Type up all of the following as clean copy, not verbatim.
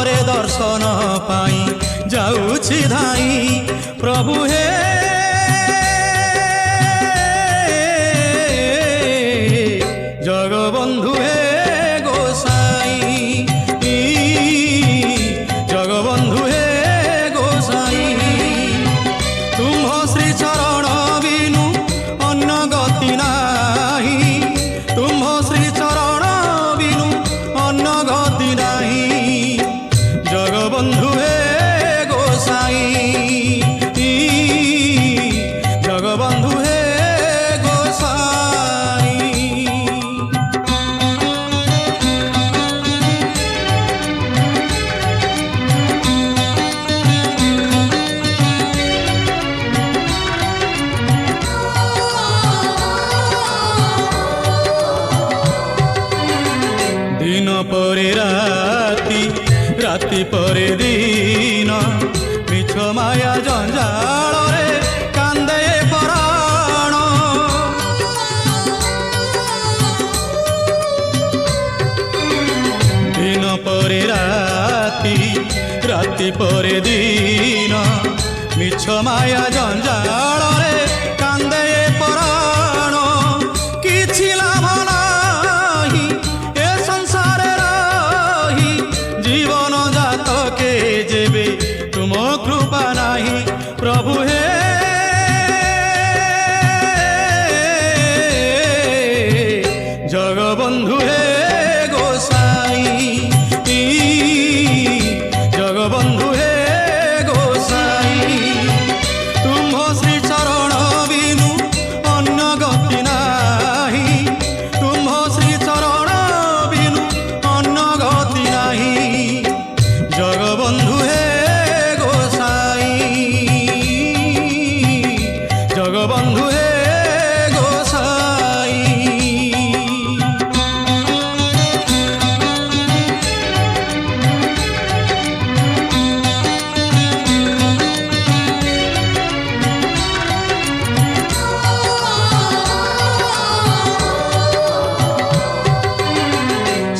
रे दर्शन पाई जाऊछि धाई प्रभु हे जगबंधु हे गोसाई जगबंधु हे गोसाई तुम श्री चरण बिनु अन्न गति नाही तुम श्री चरण बिनु अन्न गति नाही जगबंधु हे गोसाई जगबंधु हे गोसाई। दिन परे राति राति परे दिन मिछ माया जंजाल रे कांदे पराण दिन परे राति राति परे दिन मिछ माया जंजाल रे कांदे पराण किछि लाभ नाही ए संसार रही जीवन जात के जेबे तुम कृपा नाही प्रभु हे जगबंधु हे गोसाई जगबंधु हे गोसाई तुम श्री चरण बिनु अन्न गति नाही तुम श्री चरण बिनु अन्न गति नाही जगबंधु हे गोसाई जगबंधु हे गोसाई।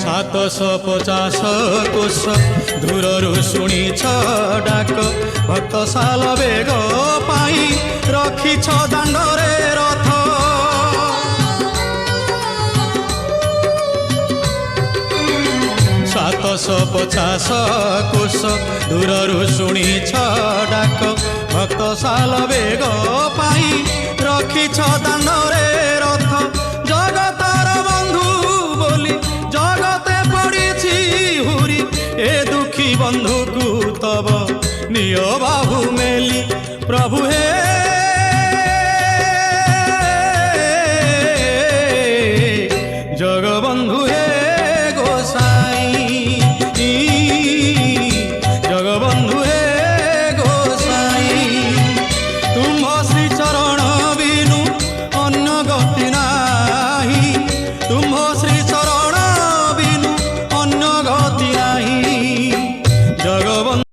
सातश 50 कोश दूररू शुणीछ डाक भक्त साल बेग पाई रखिछ दांडरे रथ 750 कोश दूररू शुणीछ डाक भक्त साल बेग पाई रखिछ दांडरे रथ जगतर बंधु बोली जगते पड़ी हुरी ए दुखी बंधु को तब निय बाबा